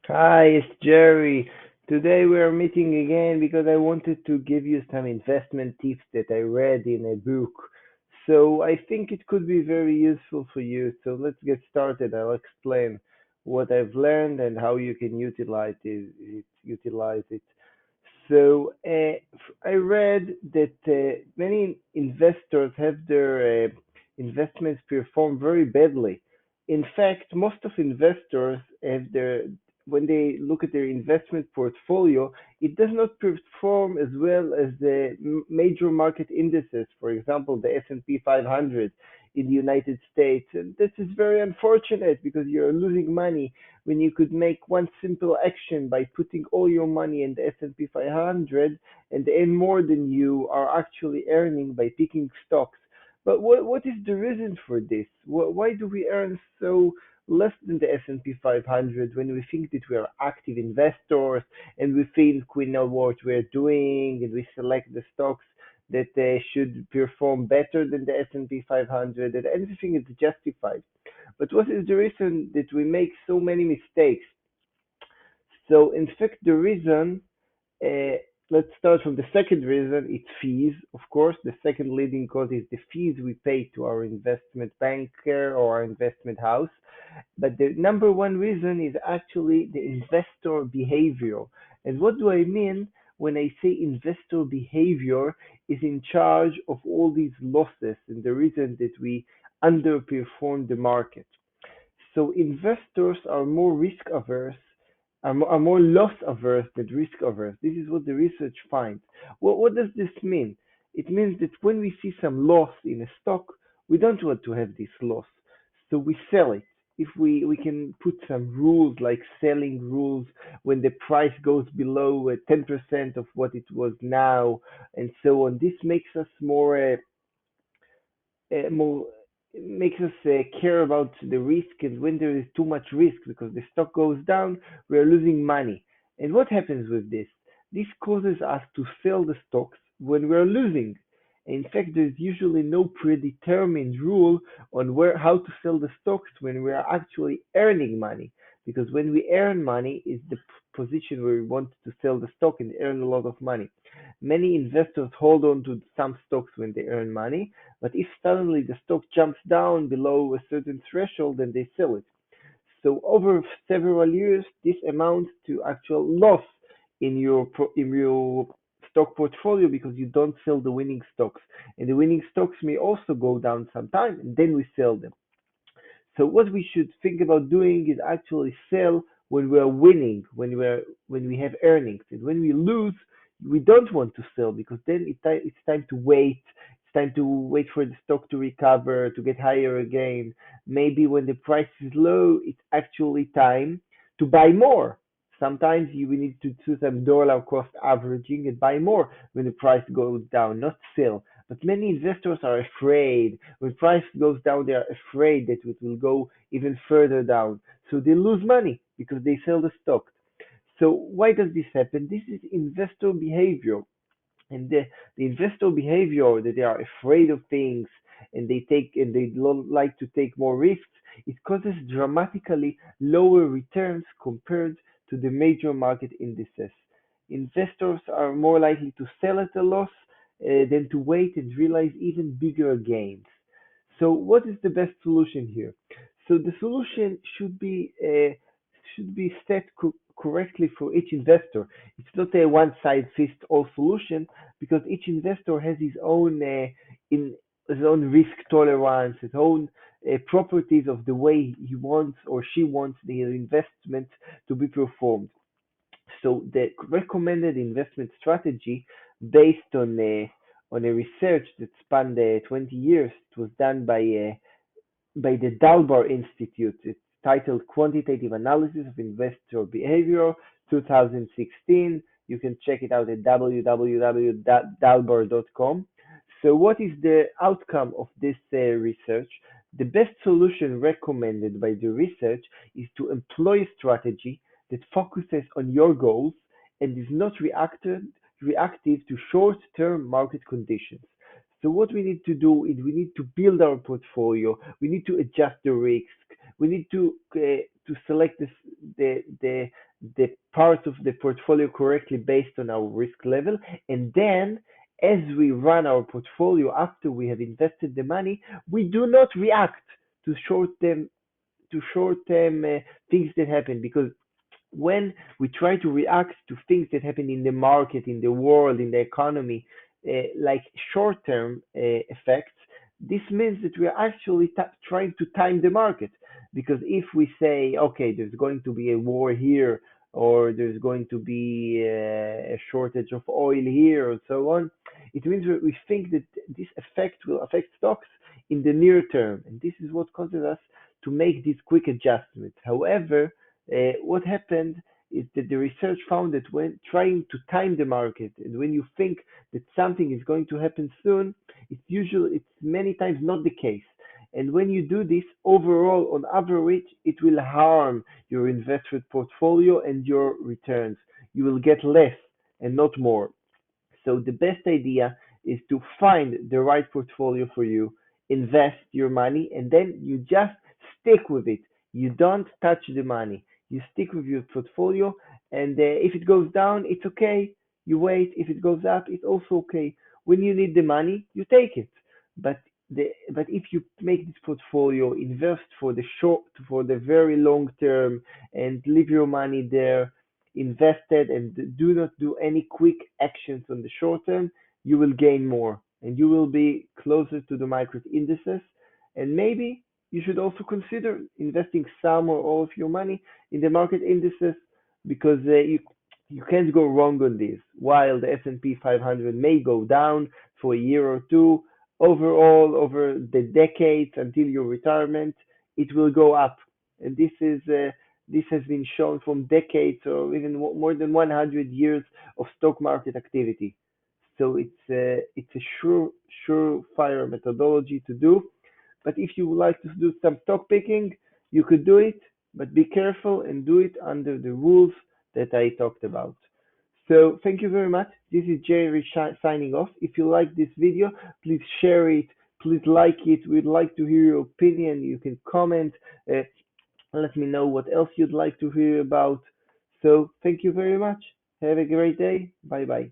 Hi, it's Jerry. Today we are meeting again because I wanted to give you some investment tips that I read in a book. So I think it could be very useful for you. So let's get started. I'll explain what I've learned and how you can utilize it. So I read that many investors have their investments perform very badly. In fact, most of investors have their when they look at their investment portfolio, it does not perform as well as the major market indices, for example, the S&P 500 in the United States. And this is very unfortunate because you're losing money when you could make one simple action by putting all your money in the S&P 500 and earn more than you are actually earning by picking stocks. But what is the reason for this? Why do we earn so less than the S&P 500 when we think that we are active investors and we think we know what we're doing and we select the stocks that should perform better than the S&P 500 and everything is justified. But what is the reason that we make so many mistakes? So in fact, the reason uh, let's start from the second reason. It's fees, of course. The second leading cause is the fees we pay to our investment banker or our investment house. But the number one reason is actually the investor behavior. And what do I mean when I say investor behavior is in charge of all these losses and the reason that we underperform the market? So investors are more risk averse, are more loss averse than risk averse. This is what the research finds. What does this mean? It means that when we see some loss in a stock, we don't want to have this loss, so we sell it. If we can put some rules like selling rules when the price goes below 10% of what it was now, and so on. This makes us more makes us care about the risk, and when there is too much risk because the stock goes down, we are losing money. And what happens with this? This causes us to sell the stocks when we are losing. In fact, there's usually no predetermined rule on where how to sell the stocks when we are actually earning money, because when we earn money is the position where we want to sell the stock and earn a lot of money. Many investors hold on to some stocks when they earn money, but if suddenly the stock jumps down below a certain threshold, then they sell it. So over several years, this amounts to actual loss in your stock portfolio because you don't sell the winning stocks, and the winning stocks may also go down sometime, and then we sell them. So what we should think about doing is actually sell when we are winning, when we have earnings, and when we lose, we don't want to sell because then it's time to wait. It's time to wait for the stock to recover, to get higher again. Maybe when the price is low, it's actually time to buy more. Sometimes we need to do some dollar cost averaging and buy more when the price goes down, not sell. But many investors are afraid. When price goes down, they are afraid that it will go even further down. So they lose money because they sell the stock. So why does this happen? This is investor behavior. And the investor behavior that they are afraid of things and they like to take more risks, it causes dramatically lower returns compared to the major market indices. Investors are more likely to sell at a loss than to wait and realize even bigger gains. So what is the best solution here? So the solution should be set correctly for each investor. It's not a one size fits all solution because each investor has in his own risk tolerance, his own properties of the way he wants or she wants their investment to be performed. So the recommended investment strategy based on a research that spanned 20 years. It was done by the Dalbar Institute. It's titled Quantitative Analysis of Investor Behavior 2016. You can check it out at www.dalbar.com. So, what is the outcome of this research? The best solution recommended by the research is to employ a strategy that focuses on your goals and is not reactive to short term market conditions. So what we need to do is we need to build our portfolio. We need to adjust the risk. we need to select the part of the portfolio correctly based on our risk level, and then as we run our portfolio after we have invested the money, we do not react to short term things that happen, because when we try to react to things that happen in the market, in the world, in the economy, like short-term effects, this means that we are actually trying to time the market. Because if we say, okay, there's going to be a war here, or there's going to be a shortage of oil here, or so on, it means we think that this effect will affect stocks in the near term, and this is what causes us to make these quick adjustments. However, what happened is that the research found that when trying to time the market, and when you think that something is going to happen soon, it's many times not the case. And when you do this, overall, on average, it will harm your investment portfolio and your returns. You will get less and not more. So the best idea is to find the right portfolio for you, invest your money, and then you just stick with it. You don't touch the money. You stick with your portfolio, and if it goes down, it's okay. You wait. If it goes up, it's also okay. When you need the money, you take it. But but if you make this portfolio, invest for the very long term, and leave your money there invested, and do not do any quick actions on the short term, you will gain more and you will be closer to the market indices. And maybe you should also consider investing some or all of your money in the market indices, because you can't go wrong on this. While the S&P 500 may go down for a year or two, overall, over the decades until your retirement, it will go up. And this has been shown from decades or even more than 100 years of stock market activity. So it's a surefire methodology to do. But if you would like to do some stock picking, you could do it, but be careful and do it under the rules that I talked about. So thank you very much. This is Jerry signing off. If you like this video, please share it. Please like it. We'd like to hear your opinion. You can comment. Uh, Let me know what else you'd like to hear about. So thank you very much. Have a great day. Bye bye.